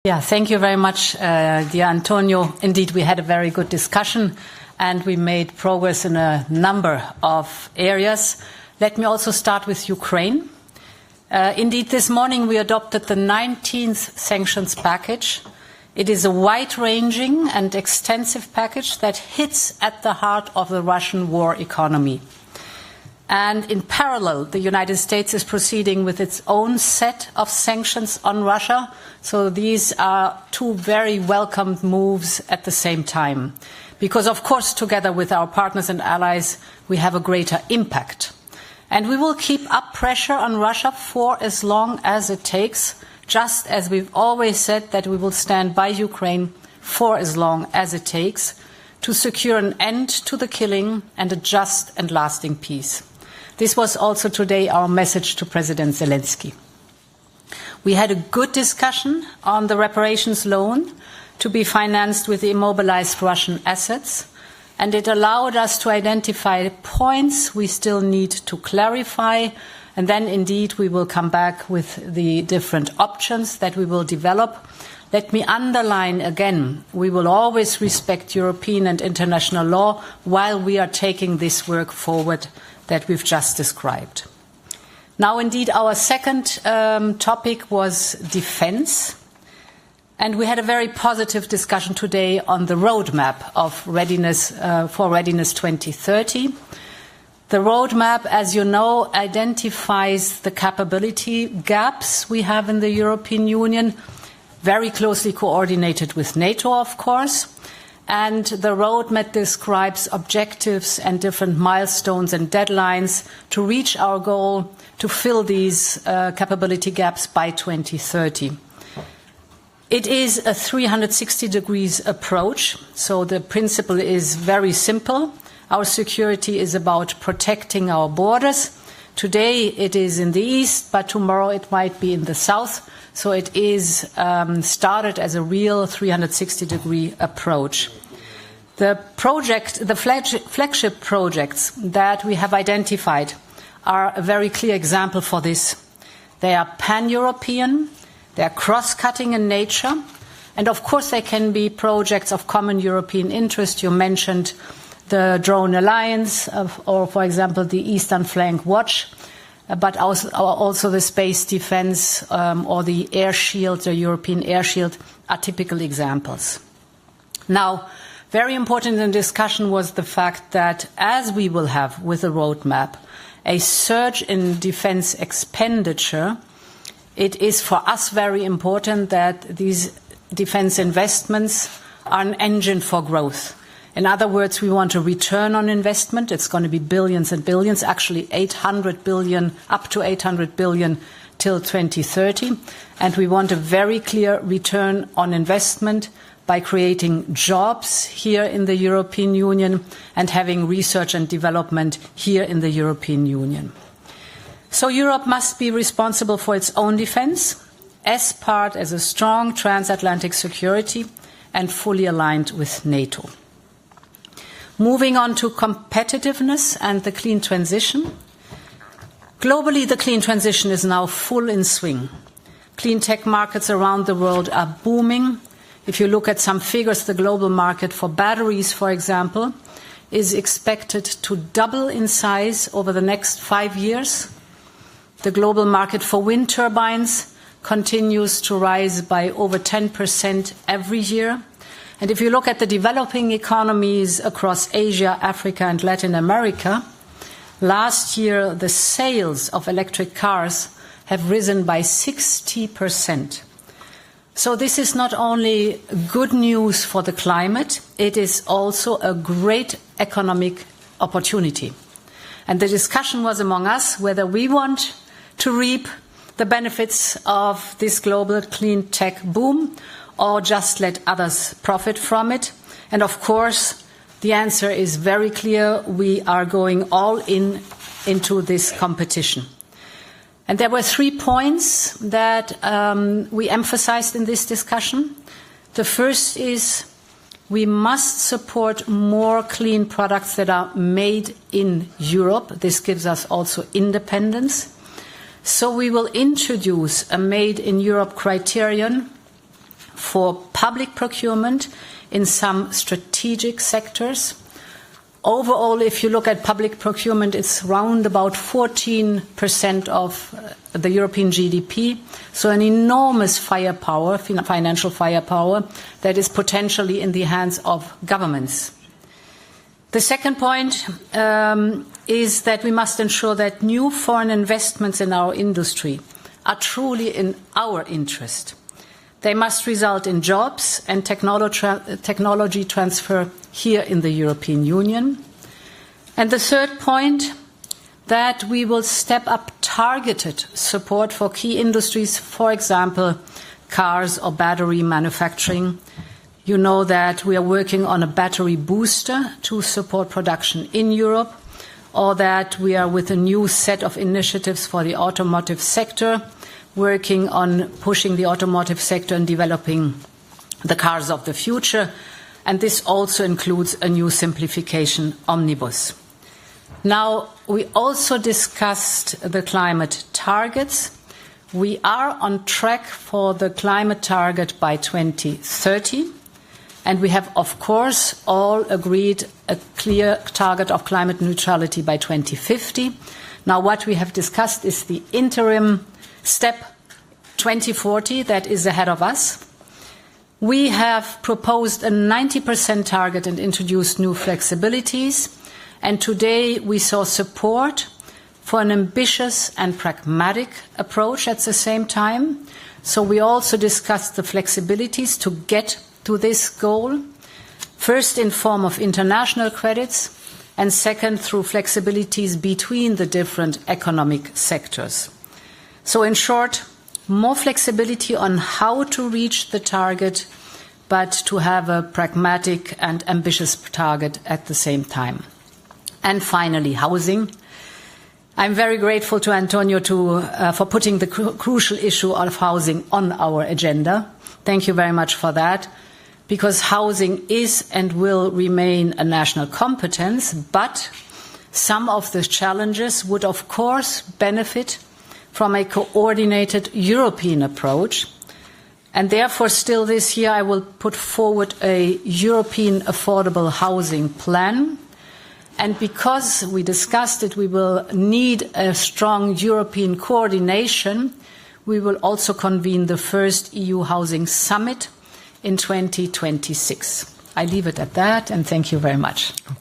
Yeah, thank you very much, dear Antonio. Indeed, we had a very good discussion and we made progress in a number of areas. Let me also start with Ukraine. Indeed, this morning we adopted the 19th sanctions package. It is a wide-ranging and extensive package that hits at the heart of the Russian war economy. And in parallel, the United States is proceeding with its own set of sanctions on Russia. So these are two very welcomed moves at the same time. Because, of course, together with our partners and allies, we have a greater impact. And we will keep up pressure on Russia for as long as it takes, just as we've always said that we will stand by Ukraine for as long as it takes to secure an end to the killing and a just and lasting peace. This was also today our message to President Zelensky. We had a good discussion on the reparations loan to be financed with the immobilized Russian assets, and it allowed us to identify points we still need to clarify, and then indeed we will come back with the different options that we will develop. Let me underline again, we will always respect European and international law while we are taking this work forward that we've just described. Now, indeed, our second topic was defense. And we had a very positive discussion today on the roadmap of readiness for Readiness 2030. The roadmap, as you know, identifies the capability gaps we have in the European Union, very closely coordinated with NATO, of course. And the roadmap describes objectives and different milestones and deadlines to reach our goal to fill these capability gaps by 2030. It is a 360 degrees approach, so the principle is very simple. Our security is about protecting our borders. Today it is in the east, but tomorrow it might be in the south. So it is started as a real 360-degree approach. The flagship projects that we have identified are a very clear example for this. They are pan-European, they are cross-cutting in nature, and of course they can be projects of common European interest. You mentioned the Drone Alliance, or for example the Eastern Flank Watch, but also the space defense or the air shield, the European air shield, are typical examples. Now, very important in the discussion was the fact that, as we will have with the roadmap, a surge in defense expenditure, it is for us very important that these defense investments are an engine for growth. In other words, we want a return on investment. It's going to be billions and billions, actually 800 billion, up to 800 billion till 2030. And we want a very clear return on investment by creating jobs here in the European Union and having research and development here in the European Union. So Europe must be responsible for its own defense as a strong transatlantic security and fully aligned with NATO. Moving on to competitiveness and the clean transition. Globally, the clean transition is now full in swing. Clean tech markets around the world are booming. If you look at some figures, the global market for batteries, for example, is expected to double in size over the next 5 years. The global market for wind turbines continues to rise by over 10% every year. And if you look at the developing economies across Asia, Africa, and Latin America, last year the sales of electric cars have risen by 60%. So this is not only good news for the climate, it is also a great economic opportunity. And the discussion was among us whether we want to reap the benefits of this global clean tech boom or just let others profit from it. And of course, the answer is very clear. We are going all into this competition. And there were 3 points that we emphasized in this discussion. The first is we must support more clean products that are made in Europe. This gives us also independence. So we will introduce a Made in Europe criterion for public procurement in some strategic sectors. Overall, if you look at public procurement, it's round about 14% of the European GDP, so an enormous firepower, financial firepower, that is potentially in the hands of governments. The second point is that we must ensure that new foreign investments in our industry are truly in our interest. They must result in jobs and technology transfer here in the European Union. And the third point, that we will step up targeted support for key industries, for example, cars or battery manufacturing. You know that we are working on a battery booster to support production in Europe, or that we are with a new set of initiatives for the automotive sector, working on pushing the automotive sector and developing the cars of the future. And this also includes a new simplification omnibus. Now, we also discussed the climate targets. We are on track for the climate target by 2030. And we have, of course, all agreed a clear target of climate neutrality by 2050. Now, what we have discussed is the interim step 2040 that is ahead of us. We have proposed a 90% target and introduced new flexibilities. And today we saw support for an ambitious and pragmatic approach at the same time. So we also discussed the flexibilities to get to this goal, first in form of international credits, and second through flexibilities between the different economic sectors. So in short, more flexibility on how to reach the target, but to have a pragmatic and ambitious target at the same time. And finally, housing. I'm very grateful to Antonio for putting the crucial issue of housing on our agenda. Thank you very much for that, because housing is and will remain a national competence, but some of the challenges would, of course, benefit from a coordinated European approach. And therefore, still this year, I will put forward a European affordable housing plan. And because we discussed it, we will need a strong European coordination. We will also convene the first EU Housing Summit in 2026. I leave it at that, and thank you very much. Okay.